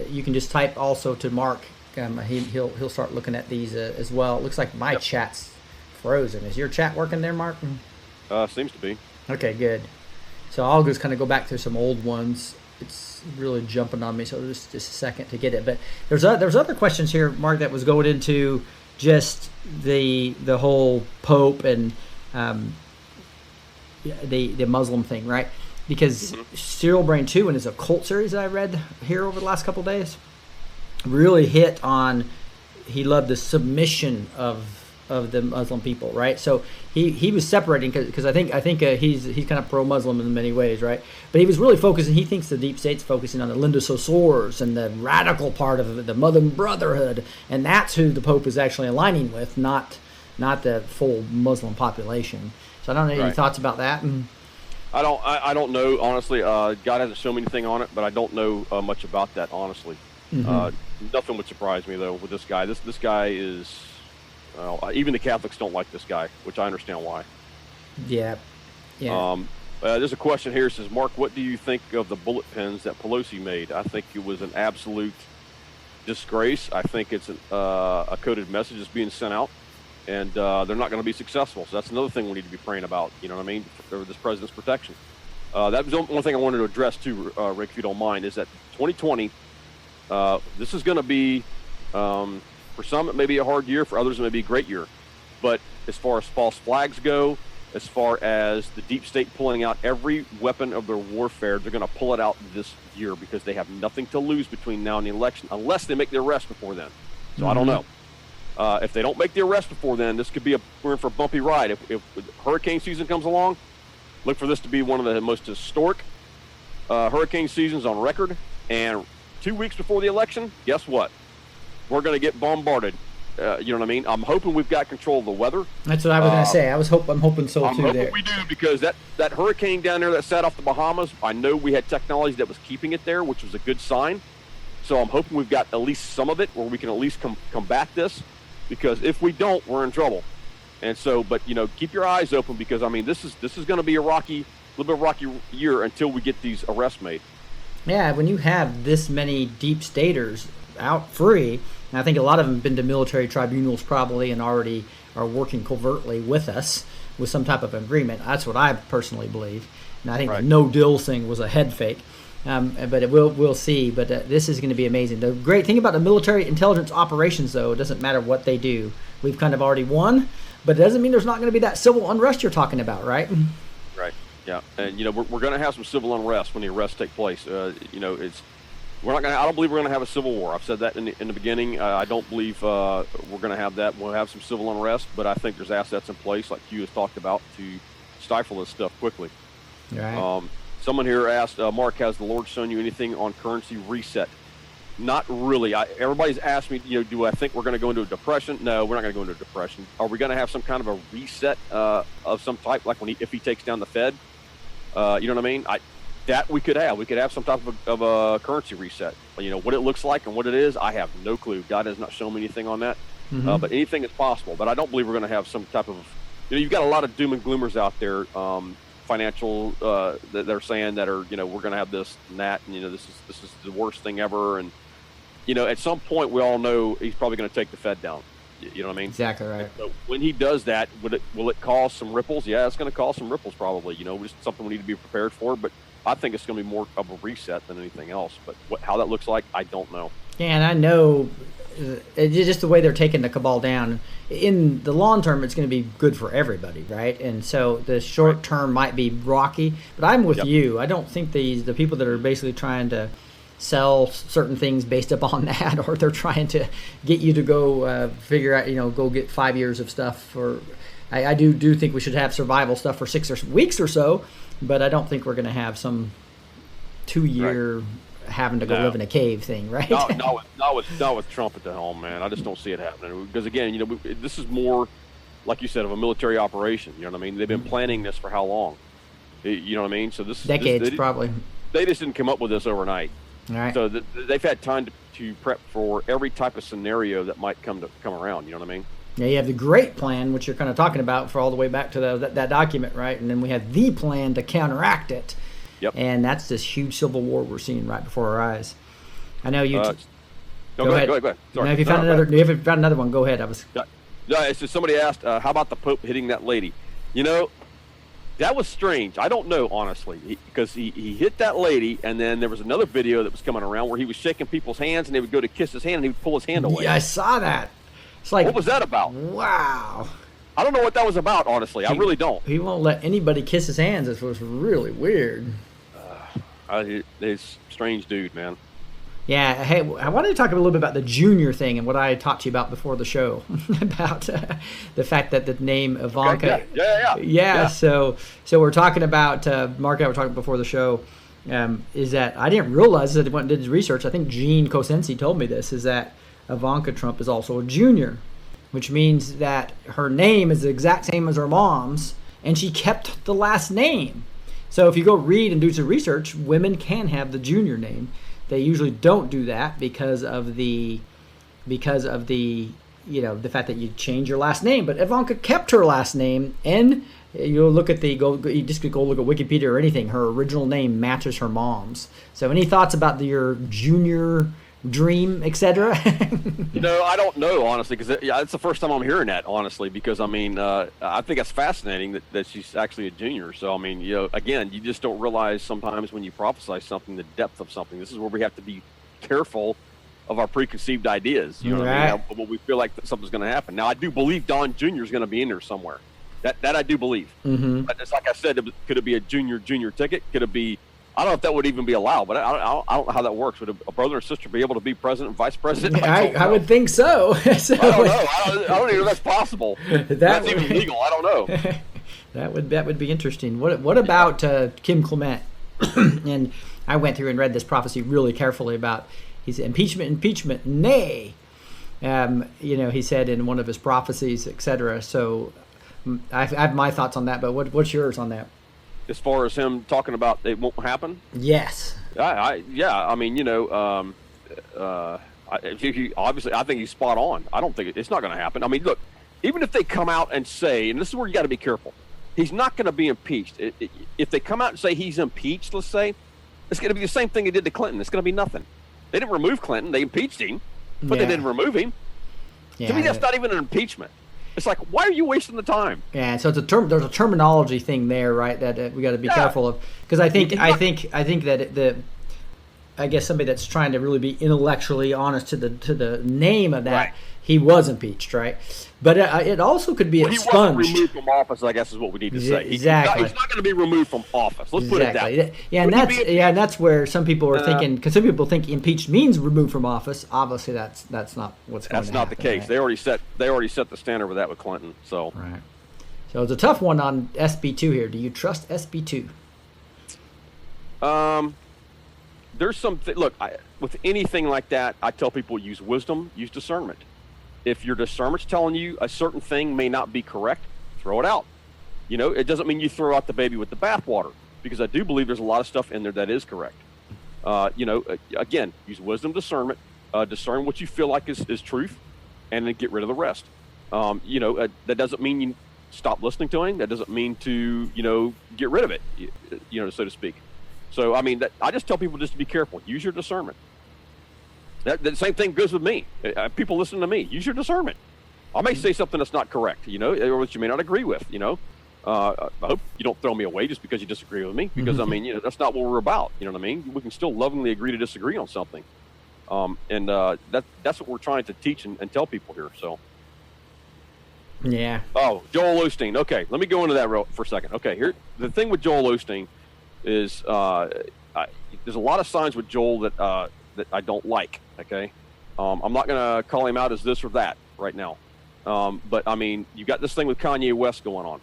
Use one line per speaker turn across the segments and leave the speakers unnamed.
You can just type also to Mark. He'll start looking at these as well. It looks like my chat's frozen. Is your chat working there, Mark?
Seems to be.
Okay, good. So I'll just kind of go back to some old ones. It's really jumping on me, so just a second to get it. But there's other questions here, Mark, that was going into just the whole Pope and the Muslim thing, right? Because Serial Brain 2 and his occult series that I read here over the last couple of days really hit on, he loved the submission of the Muslim people, right? So he was separating because I think he's kind of pro-Muslim in many ways, right? But he was really focusing. He thinks the deep state's focusing on the Linda Sosors and the radical part of the Muslim Brotherhood, and that's who the Pope is actually aligning with, not the full Muslim population. So I don't know any thoughts about that.
I don't know, honestly. God hasn't shown me anything on it, but I don't know much about that, honestly. Nothing would surprise me though with this guy. This guy is. Even the Catholics don't like this guy, which I understand why.
Yeah.
There's a question here. It says, Mark, what do you think of the bullet pins that Pelosi made? I think it was an absolute disgrace. I think it's a coded message that's being sent out, and they're not going to be successful. So that's another thing we need to be praying about, you know what I mean, for this president's protection. That was the one thing I wanted to address too, Rick, if you don't mind, is that 2020, this is going to be... for some, it may be a hard year. For others, it may be a great year. But as far as false flags go, as far as the deep state pulling out every weapon of their warfare, they're going to pull it out this year because they have nothing to lose between now and the election, unless they make the arrest before then. So I don't know. If they don't make the arrest before then, this could be we're in for a bumpy ride. If hurricane season comes along, look for this to be one of the most historic hurricane seasons on record. And 2 weeks before the election, guess what? We're going to get bombarded. You know what I mean? I'm hoping we've got control of the weather.
That's what I was going to say. I'm hoping so
I'm
too.
Hoping we do, because that hurricane down there that sat off the Bahamas, I know we had technology that was keeping it there, which was a good sign. So I'm hoping we've got at least some of it where we can at least combat this, because if we don't, we're in trouble. And so, but keep your eyes open, because I mean, this is going to be a little bit rocky year until we get these arrests made.
Yeah, when you have this many deep staters out free, and I think a lot of them have been to military tribunals probably and already are working covertly with us with some type of agreement. That's what I personally believe. And I think the no-deal thing was a head fake. But we'll see. But this is going to be amazing. The great thing about the military intelligence operations, though, it doesn't matter what they do. We've kind of already won, but it doesn't mean there's not going to be that civil unrest you're talking about, right?
Right. Yeah. And, we're going to have some civil unrest when the arrests take place. We're not going. I don't believe we're going to have a civil war. I've said that in the beginning. I don't believe we're going to have that. We'll have some civil unrest, but I think there's assets in place, like Hugh has talked about, to stifle this stuff quickly.
Right.
Someone here asked, Mark, has the Lord shown you anything on currency reset? Not really. Everybody's asked me, do I think we're going to go into a depression? No, we're not going to go into a depression. Are we going to have some kind of a reset of some type, like if he takes down the Fed? You know what I mean? That we could have. We could have some type of a currency reset. What it looks like and what it is, I have no clue. God has not shown me anything on that. But anything is possible. But I don't believe we're going to have some type of... you've got a lot of doom and gloomers out there, financial, that they're saying that are, we're going to have this and that, and, this is the worst thing ever. And, at some point we all know he's probably going to take the Fed down. You know what I mean?
Exactly right.
So when he does that, will it cause some ripples? Yeah, it's going to cause some ripples probably. Just something we need to be prepared for. But I think it's going to be more of a reset than anything else. But how that looks like, I don't know.
Yeah, and I know it's just the way they're taking the cabal down. In the long term, it's going to be good for everybody, right? And so the short term might be rocky. But I'm with you. I don't think the people that are basically trying to sell certain things based upon that, or they're trying to get you to go figure out, go get 5 years of stuff. I do think we should have survival stuff for 6 weeks or so. But I don't think we're going to have some 2-year having to go live in a cave thing, right?
Not with Trump at the helm, man. I just don't see it happening. Because, again, this is more, like you said, of a military operation. You know what I mean? They've been planning this for how long? You know what I mean? So
decades, probably.
They just didn't come up with this overnight.
All right.
So they've had time to prep for every type of scenario that might come around. You know what I mean?
Yeah, you have the great plan, which you're kind of talking about for all the way back to that document, right? And then we have the plan to counteract it.
Yep.
And that's this huge civil war we're seeing right before our eyes. I know you.
No,
go ahead.
Go ahead. Sorry.
Now, if you found another one, go ahead.
No, it's just somebody asked, how about the Pope hitting that lady? You know, that was strange. I don't know, honestly, because he hit that lady, and then there was another video that was coming around where he was shaking people's hands, and they would go to kiss his hand, and he would pull his hand away.
Yeah, I saw that. It's like,
what was that about?
Wow.
I don't know what that was about, honestly. I really don't.
He won't let anybody kiss his hands. It was really weird.
He's a strange dude, man.
Yeah, hey, I wanted to talk a little bit about the junior thing and what I talked to you about before the show about the fact that the name Ivanka.
Okay, yeah.
So we're talking about Mark and I were talking before the show. Is that I didn't realize that I went and did his research. I think Gene Cosensi told me this. Is that Ivanka Trump is also a junior, which means that her name is the exact same as her mom's, and she kept the last name. So if you go read and do some research, women can have the junior name. They usually don't do that because of the the fact that you change your last name. But Ivanka kept her last name, and you look at you just go look at Wikipedia or anything. Her original name matches her mom's. So any thoughts about your junior dream, etc.?
I don't know, honestly, because it's the first time I'm hearing that, honestly, because I think it's fascinating that she's actually a junior. So again, you just don't realize sometimes when you prophesy something, the depth of something. This is where we have to be careful of our preconceived ideas. You know what I mean? When we feel like something's going to happen. Now, I do believe Don Jr. is going to be in there somewhere. That I do believe. Mm-hmm. But it's like I said, could it be a junior ticket? Could it be? I don't know if that would even be allowed, but I don't know how that works. Would a brother or sister be able to be president and vice president?
I would think so.
I don't know. I don't even know if that's possible. That's even legal. I don't know.
That would be interesting. What about Kim Clement? And I went through and read this prophecy really carefully about his impeachment, nay. He said in one of his prophecies, etc. So I have my thoughts on that, but what's yours on that?
As far as him talking about it won't happen?
Yes.
Obviously, I think he's spot on. I don't think it's not going to happen. I mean, look, even if they come out and say, and this is where you got to be careful, he's not going to be impeached. If they come out and say he's impeached, let's say, it's going to be the same thing they did to Clinton. It's going to be nothing. They didn't remove Clinton. They impeached him, but they didn't remove him. Yeah, to me, that's not even an impeachment. It's like, why are you wasting the time?
Yeah, so there's a terminology thing there, right? That we got to be careful of, because I think that I guess somebody that's trying to really be intellectually honest to the name of that, right. He was impeached, right? But it also could be expunged. He wasn't
removed from office, I guess, is what we need to say.
Exactly.
He's not going to be removed from office. Let's put it that way.
Yeah, and that's where some people are thinking, because some people think impeached means removed from office. Obviously, that's not what's going to happen.
That's not the case. Right? They already set the standard with that with Clinton. So
right. So it's a tough one on SB2 here. Do you trust SB2?
There's something. Look, with anything like that, I tell people use wisdom, use discernment. If your discernment's telling you a certain thing may not be correct, throw it out. It doesn't mean you throw out the baby with the bathwater, because I do believe there's a lot of stuff in there that is correct. Again, use wisdom, discernment, discern what you feel like is truth, and then get rid of the rest. That doesn't mean you stop listening to him. That doesn't mean to, get rid of it, so to speak. So, I just tell people just to be careful. Use your discernment. The same thing goes with me. People listen to me. Use your discernment. I may say something that's not correct, or which you may not agree with, I hope you don't throw me away just because you disagree with me, because, that's not what we're about. You know what I mean? We can still lovingly agree to disagree on something. That's what we're trying to teach and tell people here, so.
Yeah.
Oh, Joel Osteen. Okay, let me go into that for a second. Okay, here, the thing with Joel Osteen is there's a lot of signs with Joel that I don't like, okay? I'm not going to call him out as this or that right now. But, you got this thing with Kanye West going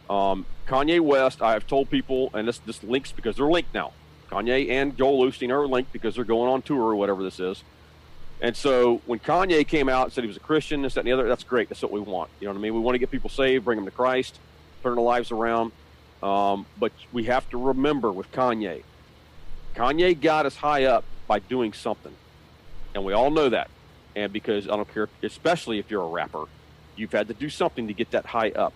on. Kanye West, I have told people, and this links because they're linked now. Kanye and Joel Osteen are linked because they're going on tour or whatever this is. And so when Kanye came out and said he was a Christian, this, that, and the other, that's great. That's what we want. You know what I mean? We want to get people saved, bring them to Christ, turn their lives around. But we have to remember with Kanye got us high up by doing something. And we all know that. And because I don't care, especially if you're a rapper, you've had to do something to get that high up.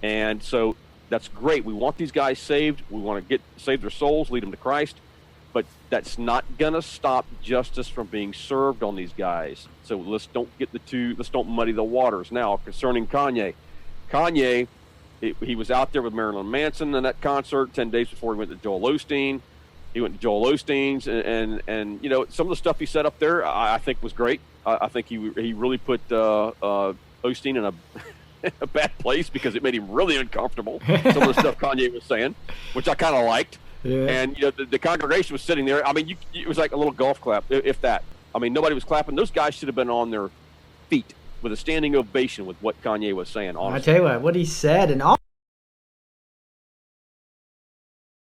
And so that's great. We want these guys saved. We want to save their souls, lead them to Christ. but that's not going to stop justice from being served on these guys. So let's don't muddy the waters. Now, concerning Kanye, he was out there with Marilyn Manson in that concert 10 days before he went to Joel Osteen. He went to Joel Osteen's, and you know, some of the stuff he said up there, I think was great. I think he really put Osteen in a bad place because it made him really uncomfortable. Some of the stuff Kanye was saying, which I kind of liked. Yeah. And you know, the congregation was sitting there. I mean, it was like a little golf clap, if that. I mean, nobody was clapping. Those guys should have been on their feet with a standing ovation with what Kanye was saying. Honestly.
I tell you what he said, and all.